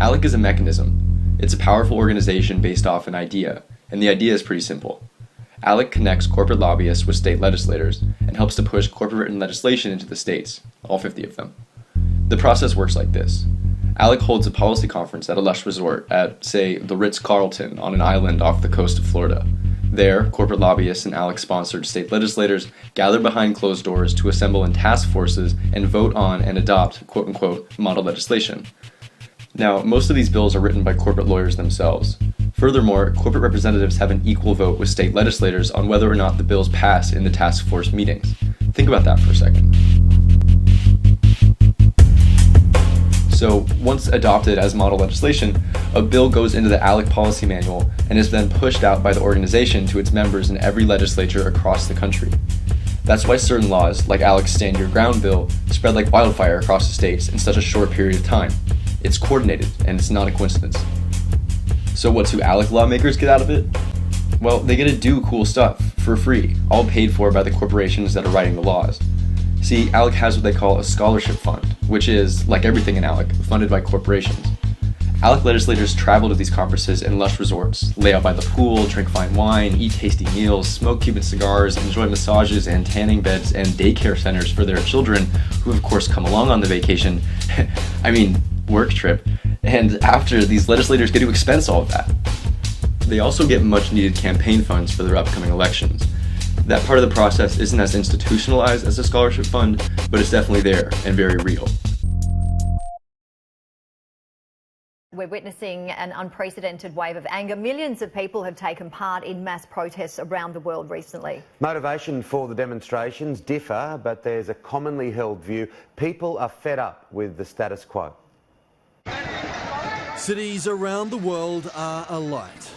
ALEC is a mechanism. It's a powerful organization based off an idea, and the idea is pretty simple. ALEC connects corporate lobbyists with state legislators and helps to push corporate-written legislation into the states, all 50 of them. The process works like this. ALEC holds a policy conference at a lush resort at, say, the Ritz-Carlton on an island off the coast of Florida. There, corporate lobbyists and ALEC-sponsored state legislators gather behind closed doors to assemble in task forces and vote on and adopt quote-unquote model legislation. Now, most of these bills are written by corporate lawyers themselves. Furthermore, corporate representatives have an equal vote with state legislators on whether or not the bills pass in the task force meetings. Think about that for a second. So, once adopted as model legislation, a bill goes into the ALEC policy manual and is then pushed out by the organization to its members in every legislature across the country. That's why certain laws, like ALEC's Stand Your Ground bill, spread like wildfire across the states in such a short period of time. It's coordinated, and it's not a coincidence. So what do ALEC lawmakers get out of it? Well, they get to do cool stuff, for free, all paid for by the corporations that are writing the laws. See, ALEC has what they call a scholarship fund, which is, like everything in ALEC, funded by corporations. ALEC legislators travel to these conferences in lush resorts, lay out by the pool, drink fine wine, eat tasty meals, smoke Cuban cigars, enjoy massages and tanning beds and daycare centers for their children, who of course come along on the vacation, work trip, and after, these legislators get to expense all of that. They also get much needed campaign funds for their upcoming elections. That part of the process isn't as institutionalized as a scholarship fund, but it's definitely there and very real. We're witnessing an unprecedented wave of anger. Millions of people have taken part in mass protests around the world recently. Motivation for the demonstrations differ, but there's a commonly held view. People are fed up with the status quo. Cities around the world are alight.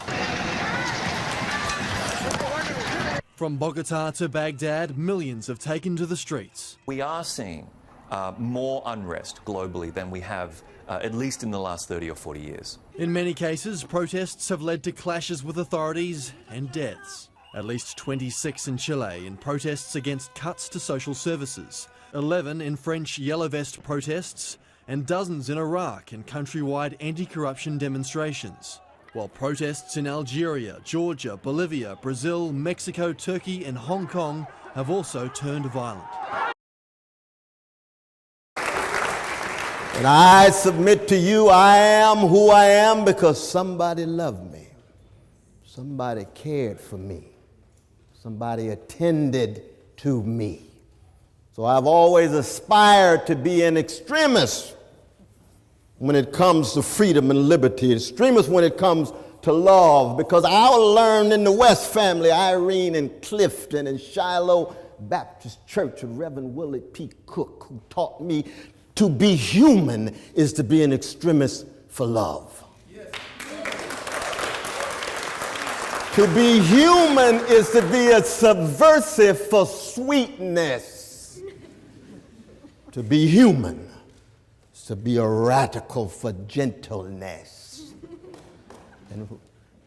From Bogota to Baghdad, millions have taken to the streets. We are seeing more unrest globally than we have at least in the last 30 or 40 years. In many cases, protests have led to clashes with authorities and deaths. At least 26 in Chile in protests against cuts to social services, 11 in French Yellow Vest protests, and dozens in Iraq in countrywide anti-corruption demonstrations. While protests in Algeria, Georgia, Bolivia, Brazil, Mexico, Turkey and Hong Kong have also turned violent. And I submit to you, I am who I am because somebody loved me. Somebody cared for me. Somebody attended to me. So I've always aspired to be an extremist when it comes to freedom and liberty, extremist when it comes to love, because I learned in the West family, Irene and Clifton and Shiloh Baptist Church of Reverend Willie P. Cook, who taught me to be human is to be an extremist for love. Yes. To be human is to be a subversive for sweetness. To be human is to be a radical for gentleness. And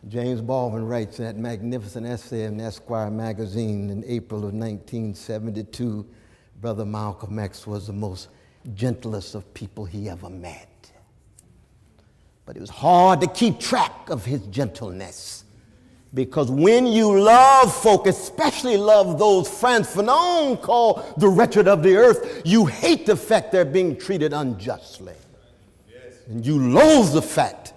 James Baldwin writes in that magnificent essay in Esquire magazine in April of 1972, Brother Malcolm X was the most gentlest of people he ever met. But it was hard to keep track of his gentleness, because when you love folk, especially love those Frantz Fanon called the wretched of the earth, you hate the fact they're being treated unjustly. Yes. And you loathe the fact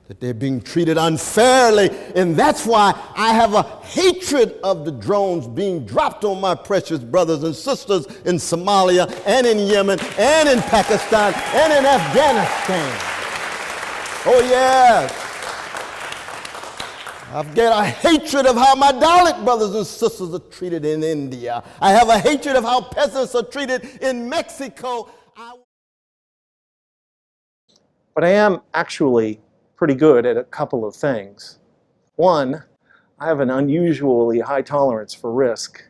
that they're being treated unfairly. And that's why I have a hatred of the drones being dropped on my precious brothers and sisters in Somalia and in Yemen and in Pakistan and in Afghanistan. Oh yes. I've got a hatred of how my Dalit brothers and sisters are treated in India. I have a hatred of how peasants are treated in Mexico. But I am actually pretty good at a couple of things. One, I have an unusually high tolerance for risk.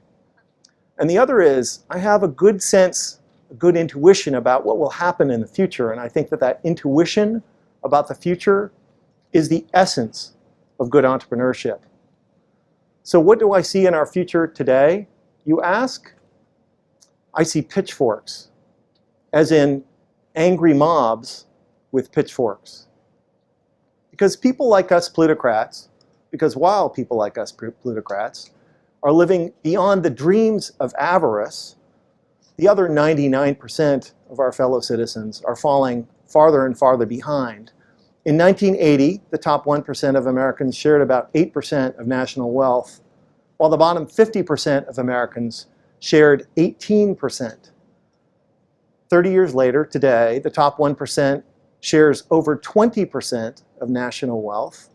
And the other is, I have a good sense, a good intuition about what will happen in the future. And I think that that intuition about the future is the essence of good entrepreneurship. So what do I see in our future today, you ask? I see pitchforks, as in angry mobs with pitchforks. Because people like us plutocrats, because while people like us plutocrats are living beyond the dreams of avarice, the other 99% of our fellow citizens are falling farther and farther behind. In 1980, the top 1% of Americans shared about 8% of national wealth, while the bottom 50% of Americans shared 18%. 30 years later, today, the top 1% shares over 20% of national wealth,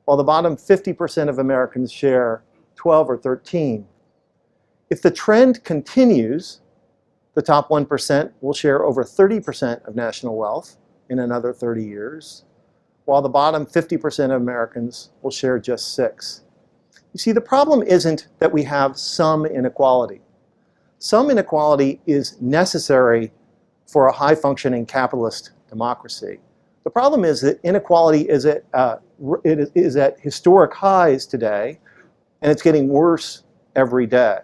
while the bottom 50% of Americans share 12 or 13. If the trend continues, the top 1% will share over 30% of national wealth in another 30 years, while the bottom 50% of Americans will share just 6. You see, the problem isn't that we have some inequality. Some inequality is necessary for a high-functioning capitalist democracy. The problem is that inequality is at historic highs today, and it's getting worse every day.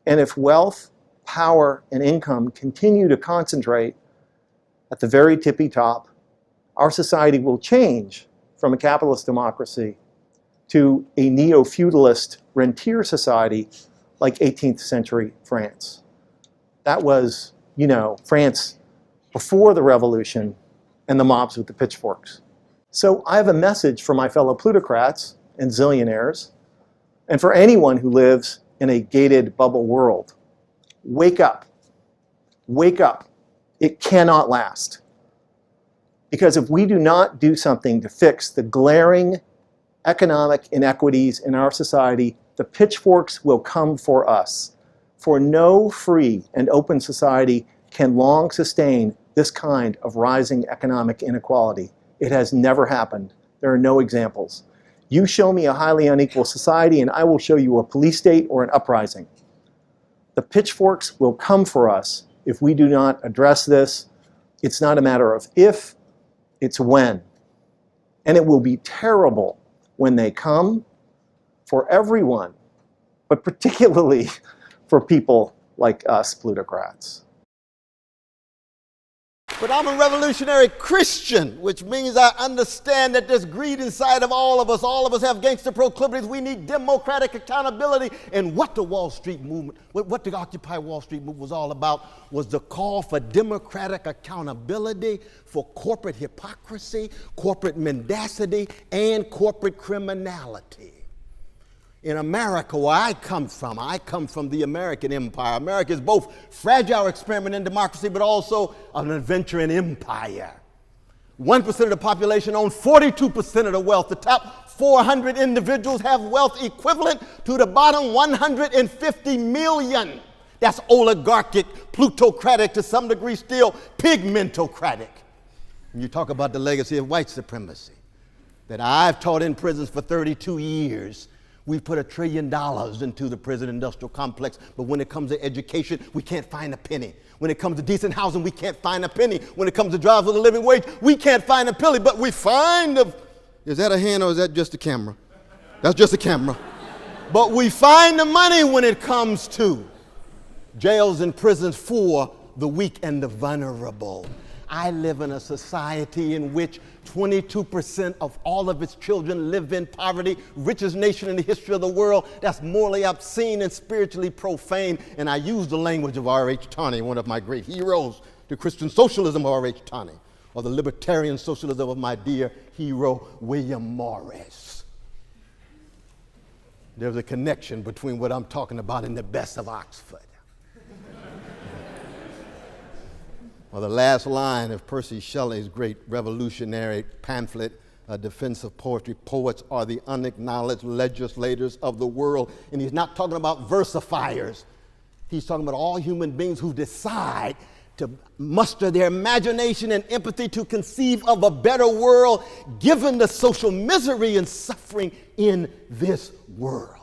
And if wealth, power, and income continue to concentrate at the very tippy top, our society will change from a capitalist democracy to a neo-feudalist rentier society like 18th century France. That was, France before the revolution and the mobs with the pitchforks. So I have a message for my fellow plutocrats and zillionaires, and for anyone who lives in a gated bubble world. Wake up. Wake up. It cannot last. Because if we do not do something to fix the glaring economic inequities in our society, the pitchforks will come for us. For no free and open society can long sustain this kind of rising economic inequality. It has never happened. There are no examples. You show me a highly unequal society and I will show you a police state or an uprising. The pitchforks will come for us if we do not address this. It's not a matter of if, it's when. And it will be terrible when they come for everyone, but particularly for people like us plutocrats. But I'm a revolutionary Christian, which means I understand that there's greed inside of all of us. All of us have gangster proclivities. We need democratic accountability. And what the Wall Street movement, what the Occupy Wall Street movement was all about was the call for democratic accountability for corporate hypocrisy, corporate mendacity, and corporate criminality. In America, where I come from the American empire. America is both fragile experiment in democracy, but also an adventure in empire. 1% of the population own 42% of the wealth. The top 400 individuals have wealth equivalent to the bottom 150 million. That's oligarchic, plutocratic, to some degree still pigmentocratic. And you talk about the legacy of white supremacy that I've taught in prisons for 32 years. We've put $1 trillion into the prison industrial complex, but when it comes to education, we can't find a penny. When it comes to decent housing, we can't find a penny. When it comes to jobs with a living wage, we can't find a penny, but we find is that a hand or is that just a camera? That's just a camera. But we find the money when it comes to jails and prisons for the weak and the vulnerable. I live in a society in which 22% of all of its children live in poverty, richest nation in the history of the world. That's morally obscene and spiritually profane. And I use the language of R.H. Tawney, one of my great heroes, the Christian socialism of R.H. Tawney, or the libertarian socialism of my dear hero, William Morris. There's a connection between what I'm talking about and the best of Oxford. Or the last line of Percy Shelley's great revolutionary pamphlet, A Defense of Poetry, poets are the unacknowledged legislators of the world. And he's not talking about versifiers. He's talking about all human beings who decide to muster their imagination and empathy to conceive of a better world given the social misery and suffering in this world.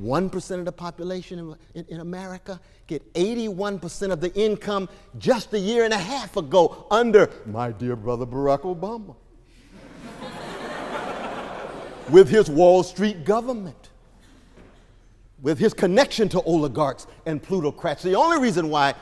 1% of the population in America get 81% of the income just a year and a half ago under my dear brother Barack Obama. With his Wall Street government, with his connection to oligarchs and plutocrats. The only reason why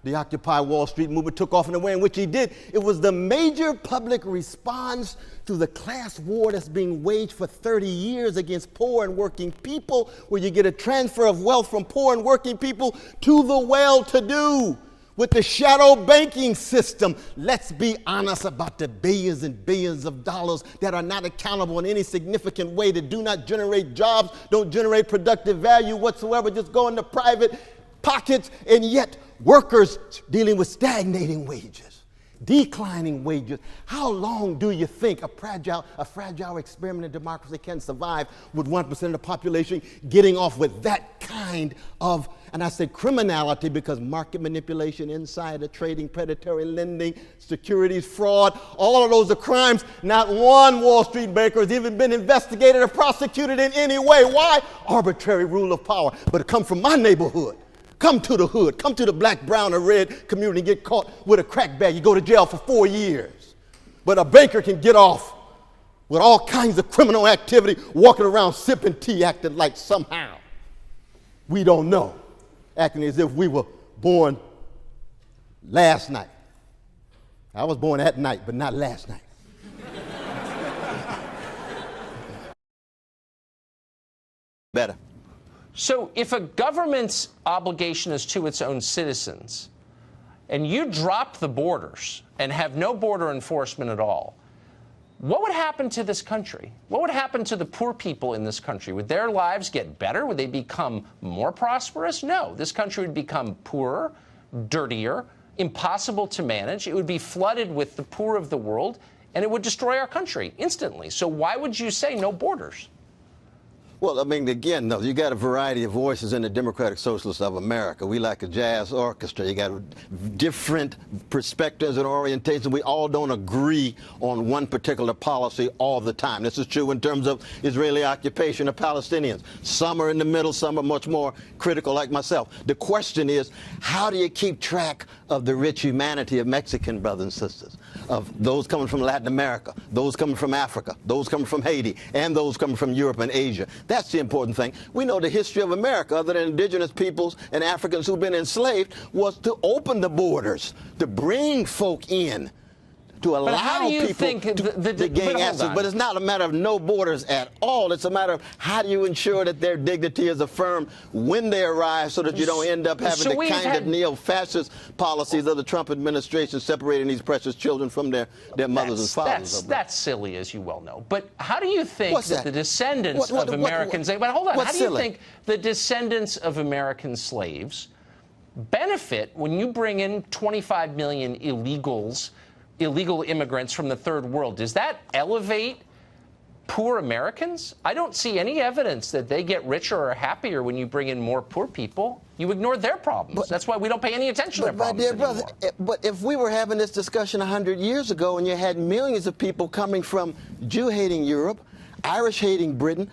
the Occupy Wall Street movement took off in the way in which he did. It was the major public response to the class war that's being waged for 30 years against poor and working people, where you get a transfer of wealth from poor and working people to the well-to-do. With the shadow banking system, let's be honest about the billions and billions of dollars that are not accountable in any significant way, that do not generate jobs, don't generate productive value whatsoever, just go into private pockets, and yet workers dealing with stagnating wages, declining wages. How long do you think a fragile experiment in democracy can survive with 1% of the population getting off with that kind of, and I say criminality because market manipulation, insider trading, predatory lending, securities fraud, all of those are crimes. Not one Wall Street banker has even been investigated or prosecuted in any way. Why? Arbitrary rule of power. But it comes from my neighborhood. Come to the hood, come to the black, brown, or red community, get caught with a crack bag, you go to jail for 4 years. But a banker can get off with all kinds of criminal activity, walking around sipping tea, acting like somehow we don't know, acting as if we were born last night. I was born at night, but not last night. Better. So if a government's obligation is to its own citizens, and you drop the borders and have no border enforcement at all, what would happen to this country? What would happen to the poor people in this country? Would their lives get better? Would they become more prosperous? No. This country would become poorer, dirtier, impossible to manage. It would be flooded with the poor of the world, and it would destroy our country instantly. So why would you say no borders? Well, I mean, again, no, you got a variety of voices in the Democratic Socialists of America. We like a jazz orchestra. You got different perspectives and orientations. We all don't agree on one particular policy all the time. This is true in terms of Israeli occupation of Palestinians. Some are in the middle, some are much more critical, like myself. The question is, how do you keep track of the rich humanity of Mexican brothers and sisters, of those coming from Latin America, those coming from Africa, those coming from Haiti, and those coming from Europe and Asia? That's the important thing. We know the history of America, other than indigenous peoples and Africans who've been enslaved, was to open the borders, to bring folk in, to allow people to gain access. But it's not a matter of no borders at all. It's a matter of how do you ensure that their dignity is affirmed when they arrive, so that you don't end up having the kind of neo-fascist policies of the Trump administration, separating these precious children from their mothers and fathers. That's silly, as you well know. But how do you think that the descendants of Americans... But hold on. How do you think the descendants of American slaves benefit when you bring in 25 million illegal immigrants from the third world? Does that elevate poor Americans? I don't see any evidence that they get richer or happier when you bring in more poor people. You ignore their problems. That's why we don't pay any attention to their problems anymore. My dear brother, but if we were having this discussion 100 years ago and you had millions of people coming from Jew-hating Europe, Irish-hating Britain,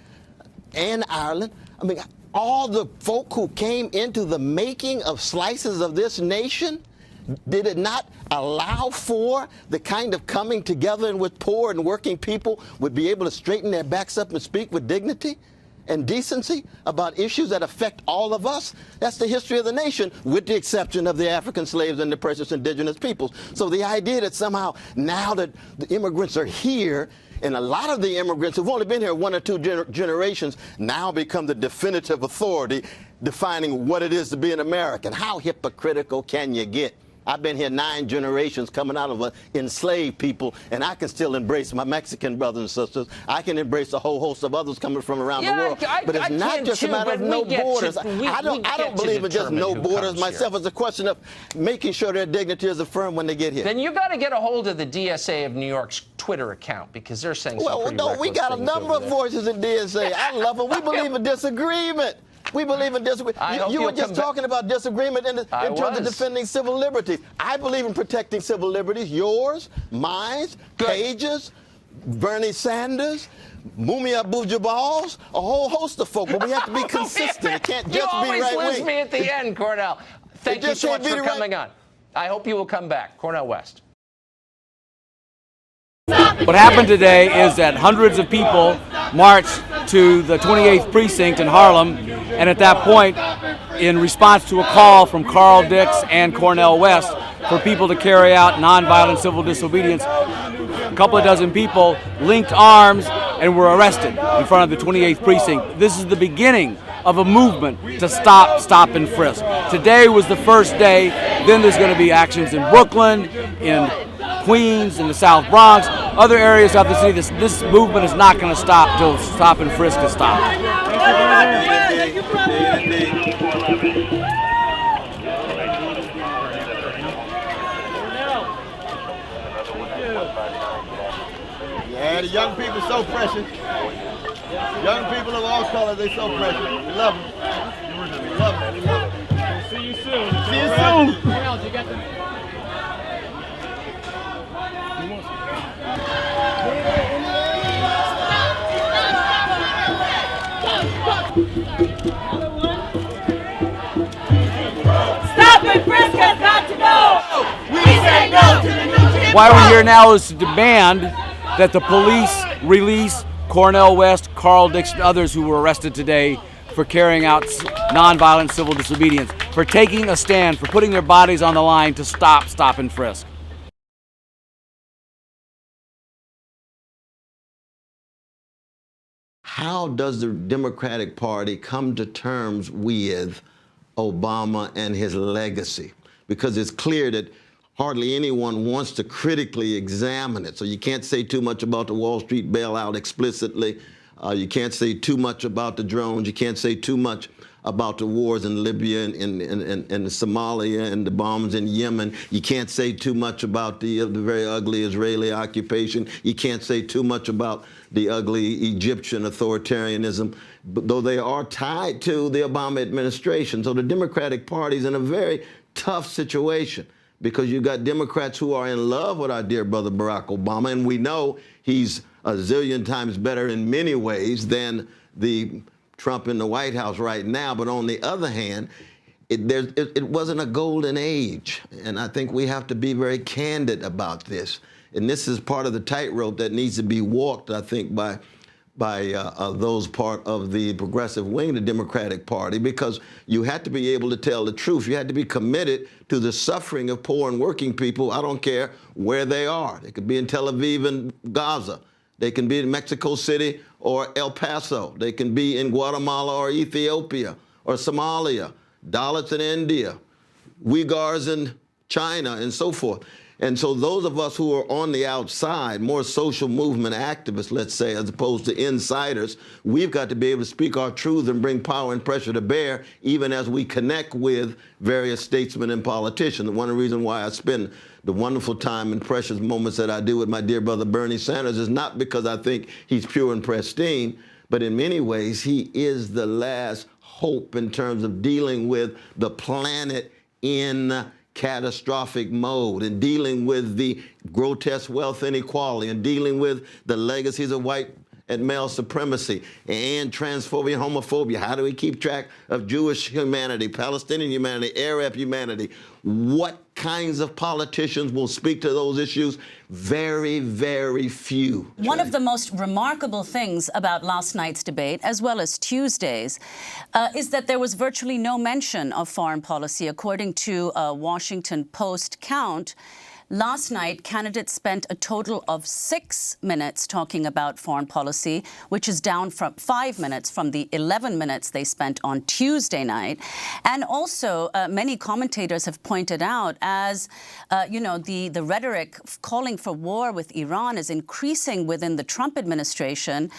and Ireland, I mean, all the folk who came into the making of slices of this nation, did it not allow for the kind of coming together in which poor and working people would be able to straighten their backs up and speak with dignity and decency about issues that affect all of us? That's the history of the nation, with the exception of the African slaves and the precious indigenous peoples. So the idea that somehow now that the immigrants are here, and a lot of the immigrants who've only been here 1 or 2 generations now become the definitive authority defining what it is to be an American. How hypocritical can you get? I've been here 9 generations coming out of enslaved people, and I can still embrace my Mexican brothers and sisters. I can embrace a whole host of others coming from around the world. But it's not just a matter of no borders. I don't believe in just no borders myself. It's a question of making sure their dignity is affirmed when they get here. Then you got to get a hold of the DSA of New York's Twitter account, because they're saying some pretty reckless we got a number of voices in DSA. I love them. We believe in disagreement. We believe in disagreement. You were just talking about disagreement in terms of defending civil liberties. I believe in protecting civil liberties. Yours, mine, Page's, Bernie Sanders, Mumia Abu-Jamal's, a whole host of folk. But we have to be consistent. It can't just be right-wing. You always lose me at the end, Cornell. Thank you so much for coming on. I hope you will come back. Cornell West. What happened today is that hundreds of people marched to the 28th precinct in Harlem, and at that point, in response to a call from Carl Dix and Cornel West for people to carry out nonviolent civil disobedience, a couple of dozen people linked arms and were arrested in front of the 28th precinct. This is the beginning of a movement to stop and frisk. Today was the first day. Then there's going to be actions in Brooklyn, in Queens, in the South Bronx, other areas of the city. This movement is not going to stop till stop and frisk is stopped. Yeah, the young people so precious. Young people of all colors, they so precious. We love them. We love them. We love them. See you soon. See you soon. Well, you got the... Stop and frisk has got to go. We say no to the new Jim Why we're here now is to demand that the police release Cornel West, Carl Dix, and others who were arrested today for carrying out nonviolent civil disobedience, for taking a stand, for putting their bodies on the line to stop and frisk. How does the Democratic Party come to terms with Obama and his legacy? Because it's clear that hardly anyone wants to critically examine it. So you can't say too much about the Wall Street bailout explicitly. You can't say too much about the drones. You can't say too much about the wars in Libya and Somalia and the bombs in Yemen. You can't say too much about the very ugly Israeli occupation. You can't say too much about the ugly Egyptian authoritarianism, though they are tied to the Obama administration. So the Democratic Party is in a very tough situation, because you got Democrats who are in love with our dear brother Barack Obama, and we know he's a zillion times better in many ways than the Trump in the White House right now. But on the other hand, it wasn't a golden age, and I think we have to be very candid about this. And this is part of the tightrope that needs to be walked, I think, by those part of the progressive wing of the Democratic Party, because you had to be able to tell the truth. You had to be committed to the suffering of poor and working people. I don't care where they are. They could be in Tel Aviv and Gaza. They can be in Mexico City or El Paso. They can be in Guatemala or Ethiopia or Somalia, Dalits in India, Uyghurs in China, and so forth. And so those of us who are on the outside, more social movement activists, let's say, as opposed to insiders, we've got to be able to speak our truth and bring power and pressure to bear, even as we connect with various statesmen and politicians. And one of the reasons why I spend the wonderful time and precious moments that I do with my dear brother Bernie Sanders is not because I think he's pure and pristine, but in many ways he is the last hope in terms of dealing with the planet in catastrophic mode, and dealing with the grotesque wealth inequality, and dealing with the legacies of white and male supremacy and transphobia and homophobia. How do we keep track of Jewish humanity, Palestinian humanity, Arab humanity? What kinds of politicians will speak to those issues? Very, very few. One of the most remarkable things about last night's debate, as well as Tuesday's, is that there was virtually no mention of foreign policy. According to a Washington Post count, last night, candidates spent a total of 6 minutes talking about foreign policy, which is down from 5 minutes from the 11 minutes they spent on Tuesday night. And also, many commentators have pointed out, as the rhetoric calling for war with Iran is increasing within the Trump administration.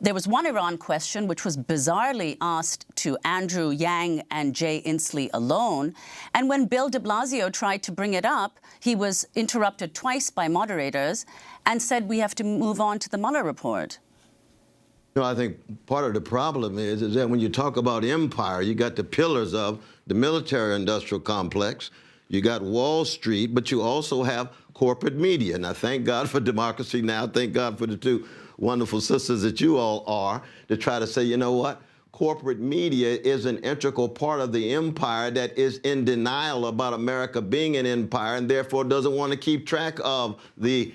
There was one Iran question which was bizarrely asked to Andrew Yang and Jay Inslee alone. And when Bill de Blasio tried to bring it up, he was interrupted twice by moderators and said, we have to move on to the Mueller report. I think part of the problem is that when you talk about empire, you got the pillars of the military-industrial complex, you got Wall Street, but you also have corporate media. Now, thank God for democracy now. Thank God for the two wonderful sisters that you all are, to try to say, you know what? Corporate media is an integral part of the empire that is in denial about America being an empire, and therefore doesn't want to keep track of the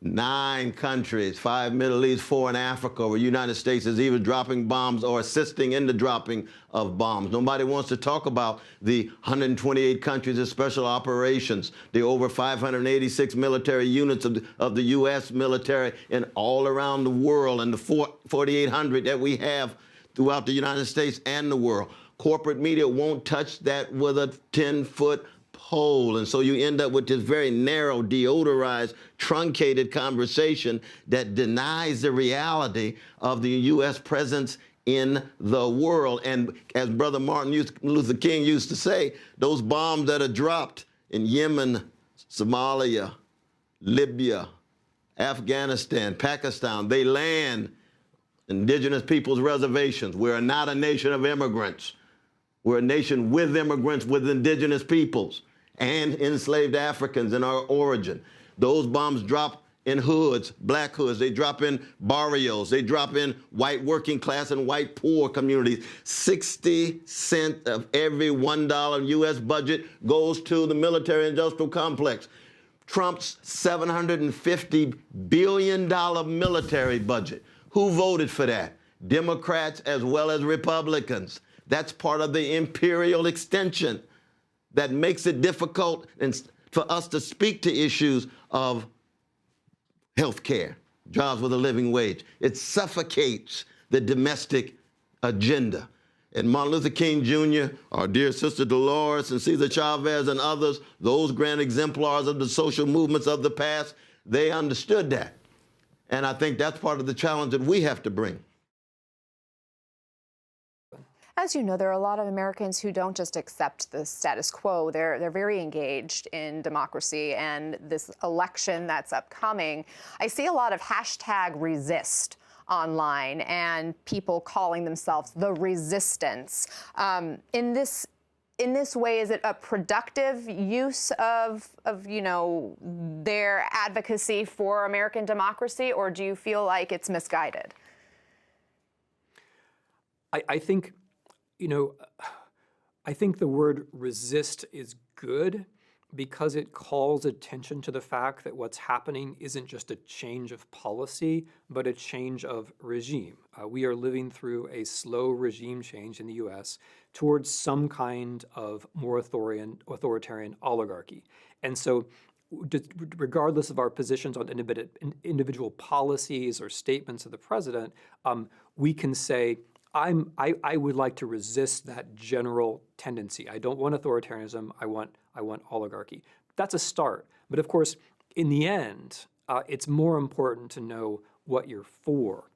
9 countries, 5 Middle East, 4 in Africa, where the United States is either dropping bombs or assisting in the dropping of bombs. Nobody wants to talk about the 128 countries of special operations, the over 586 military units of the U.S. military and all around the world, and the 4,800 that we have throughout the United States and the world. Corporate media won't touch that with a 10-foot pole, and so you end up with this very narrow, deodorized, truncated conversation that denies the reality of the U.S. presence in the world. And as Brother Martin Luther King used to say, those bombs that are dropped in Yemen, Somalia, Libya, Afghanistan, Pakistan, they land indigenous peoples' reservations. We're not a nation of immigrants. We're a nation with immigrants, with indigenous peoples and enslaved Africans in our origin. Those bombs drop in hoods, black hoods. They drop in barrios. They drop in white working class and white poor communities. 60 cents of every $1 U.S. budget goes to the military industrial complex. Trump's $750 billion military budget. Who voted for that? Democrats as well as Republicans. That's part of the imperial extension that makes it difficult for us to speak to issues of health care, jobs with a living wage. It suffocates the domestic agenda. And Martin Luther King Jr., our dear sister Dolores and Cesar Chavez and others, those grand exemplars of the social movements of the past, they understood that. And I think that's part of the challenge that we have to bring. As you know, there are a lot of Americans who don't just accept the status quo. They're very engaged in democracy and this election that's upcoming. I see a lot of #resist online and people calling themselves the resistance. In this way, is it a productive use of their advocacy for American democracy, or do you feel like it's misguided? I think, I think the word resist is good because it calls attention to the fact that what's happening isn't just a change of policy, but a change of regime. We are living through a slow regime change in the U.S. towards some kind of more authoritarian oligarchy. And so regardless of our positions on individual policies or statements of the president, we can say, I would like to resist that general tendency. I don't want authoritarianism. I want oligarchy. That's a start. But of course, in the end, it's more important to know what you're for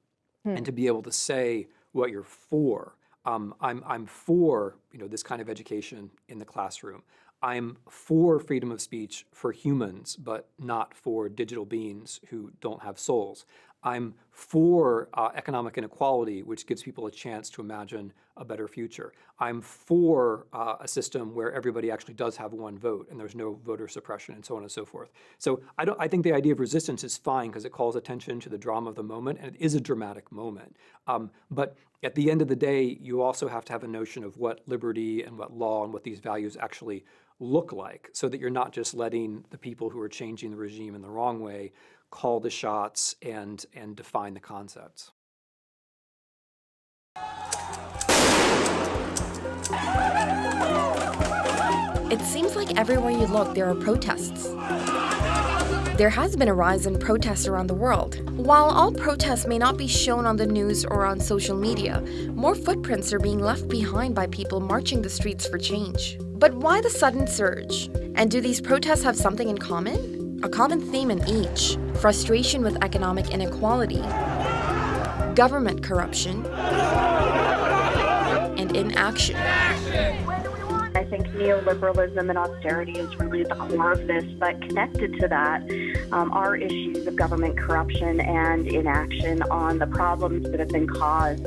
and to be able to say what you're for. I'm for this kind of education in the classroom. I'm for freedom of speech for humans, but not for digital beings who don't have souls. I'm for economic inequality, which gives people a chance to imagine a better future. I'm for a system where everybody actually does have one vote and there's no voter suppression and so on and so forth. So I think the idea of resistance is fine because it calls attention to the drama of the moment, and it is a dramatic moment. But at the end of the day, you also have to have a notion of what liberty and what law and what these values actually look like, so that you're not just letting the people who are changing the regime in the wrong way call the shots and define the concepts. It seems like everywhere you look, there are protests. There has been a rise in protests around the world. While all protests may not be shown on the news or on social media, more footprints are being left behind by people marching the streets for change. But why the sudden surge? And do these protests have something in common? A common theme in each: frustration with economic inequality, government corruption, and inaction. I think neoliberalism and austerity is really the core of this, but connected to that are issues of government corruption and inaction on the problems that have been caused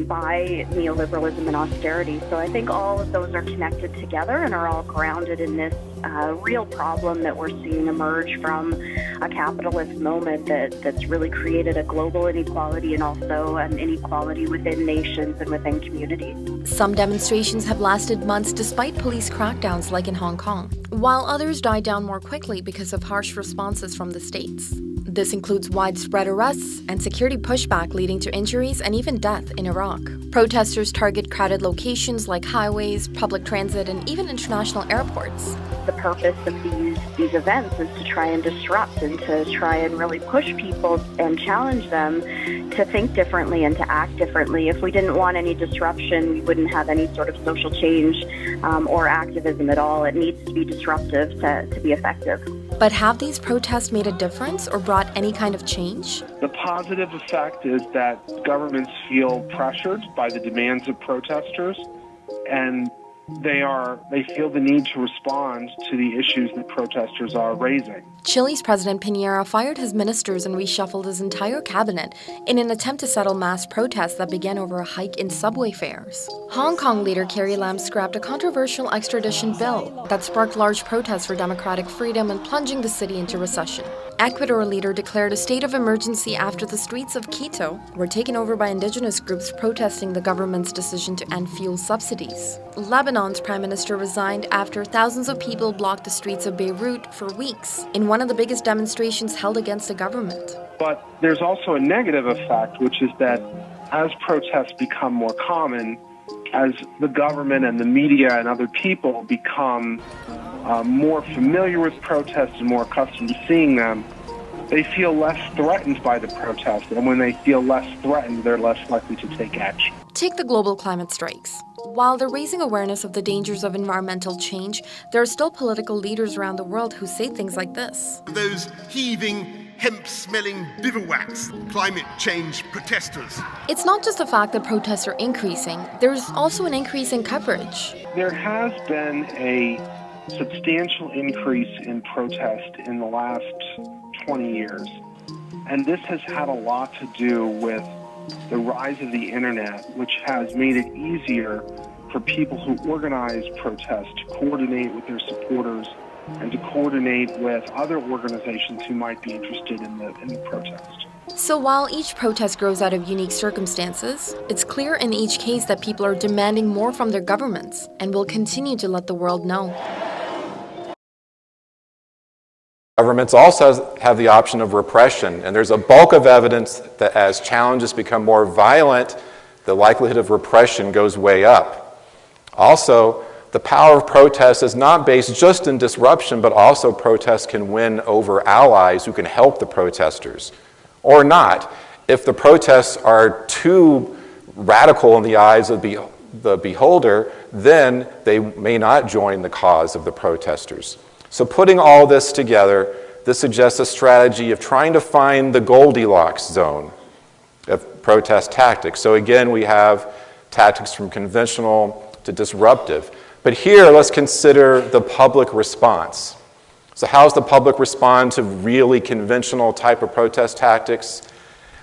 by neoliberalism and austerity. So I think all of those are connected together and are all grounded in this real problem that we're seeing emerge from a capitalist moment that's really created a global inequality and also an inequality within nations and within communities. Some demonstrations have lasted months despite police crackdowns like in Hong Kong, while others died down more quickly because of harsh responses from the states. This includes widespread arrests and security pushback leading to injuries and even death in Iraq. Protesters target crowded locations like highways, public transit, and even international airports. The purpose of these events is to try and disrupt and to try and really push people and challenge them to think differently and to act differently. If we didn't want any disruption, we wouldn't have any sort of social change or activism at all. It needs to be disruptive to be effective. But have these protests made a difference or brought any kind of change? The positive effect is that governments feel pressured by the demands of protesters, and they feel the need to respond to the issues that protesters are raising. Chile's President Piñera fired his ministers and reshuffled his entire cabinet in an attempt to settle mass protests that began over a hike in subway fares. Hong Kong leader Carrie Lam scrapped a controversial extradition bill that sparked large protests for democratic freedom and plunging the city into recession. Ecuador leader declared a state of emergency after the streets of Quito were taken over by indigenous groups protesting the government's decision to end fuel subsidies. Lebanon's prime minister resigned after thousands of people blocked the streets of Beirut for weeks in one of the biggest demonstrations held against the government. But there's also a negative effect, which is that as protests become more common, as the government and the media and other people become more familiar with protests and more accustomed to seeing them, they feel less threatened by the protest. And when they feel less threatened, they're less likely to take action. Take the global climate strikes. While they're raising awareness of the dangers of environmental change, there are still political leaders around the world who say things like this. Those heaving, hemp-smelling bivouacs, climate change protesters. It's not just the fact that protests are increasing, there's also an increase in coverage. There has been a substantial increase in protest in the last 20 years. And this has had a lot to do with the rise of the internet, which has made it easier for people who organize protests to coordinate with their supporters and to coordinate with other organizations who might be interested in the protest. So while each protest grows out of unique circumstances, it's clear in each case that people are demanding more from their governments and will continue to let the world know. Governments also have the option of repression, and there's a bulk of evidence that as challenges become more violent, the likelihood of repression goes way up. Also, the power of protest is not based just in disruption, but also protests can win over allies who can help the protesters, or not. If the protests are too radical in the eyes of the beholder, then they may not join the cause of the protesters. So putting all this together, this suggests a strategy of trying to find the Goldilocks zone of protest tactics. So again, we have tactics from conventional to disruptive. But here, let's consider the public response. So how does the public respond to really conventional type of protest tactics?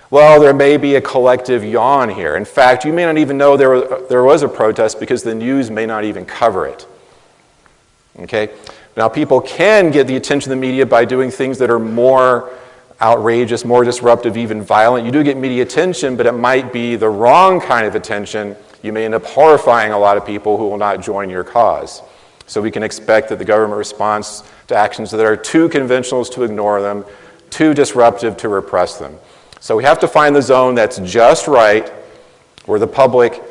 Well, there may be a collective yawn here. In fact, you may not even know there was a protest because the news may not even cover it. Okay? Now, people can get the attention of the media by doing things that are more outrageous, more disruptive, even violent. You do get media attention, but it might be the wrong kind of attention. You may end up horrifying a lot of people who will not join your cause. So we can expect that the government responds to actions that are too conventional to ignore them, too disruptive to repress them. So we have to find the zone that's just right, where the public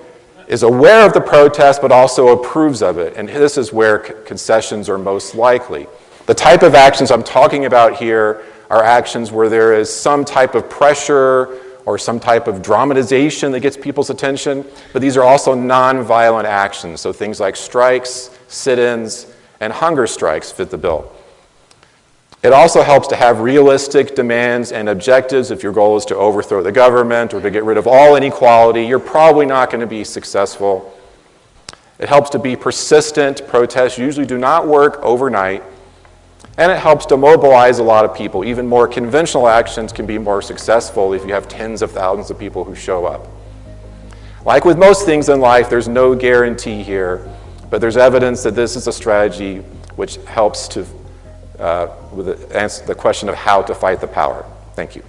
is aware of the protest but also approves of it. And this is where concessions are most likely. The type of actions I'm talking about here are actions where there is some type of pressure or some type of dramatization that gets people's attention, but these are also non-violent actions. So things like strikes, sit-ins, and hunger strikes fit the bill. It also helps to have realistic demands and objectives. If your goal is to overthrow the government or to get rid of all inequality, you're probably not going to be successful. It helps to be persistent. Protests usually do not work overnight. And it helps to mobilize a lot of people. Even more conventional actions can be more successful if you have tens of thousands of people who show up. Like with most things in life, there's no guarantee here, but there's evidence that this is a strategy which helps to answer the question of how to fight the power. Thank you.